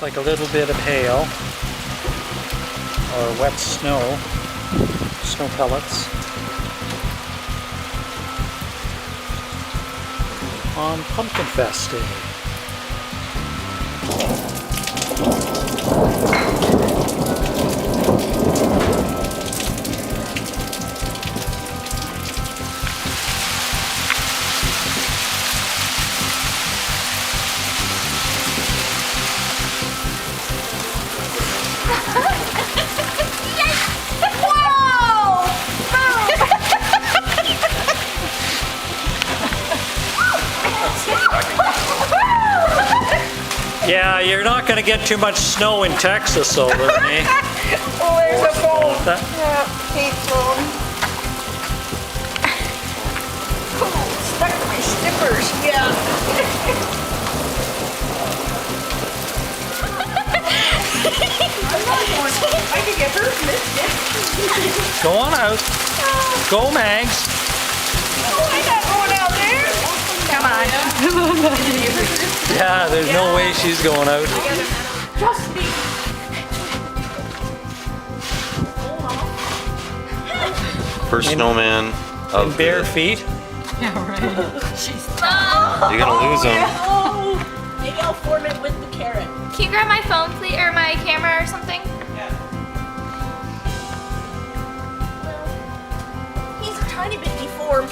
Looks like a little bit of hail or wet snow pellets on Pumpkinfest Day. Yeah, you're not going to get too much snow in Texas over me. Oh, there's a bone. Yeah, Kate's bone. Cool, stuck to my snippers. Yeah. I'm not going. I could get hurt in this. Go on out. Go, Mags. Oh, I'm not going out there. Come on. Yeah, there's no way she's going out. Trust me. First snowman of In bare feet. Yeah, right. You're gonna lose him. Oh, maybe I'll form it with the carrot. Can you grab my phone, please, or my camera or something? He's a tiny bit deformed.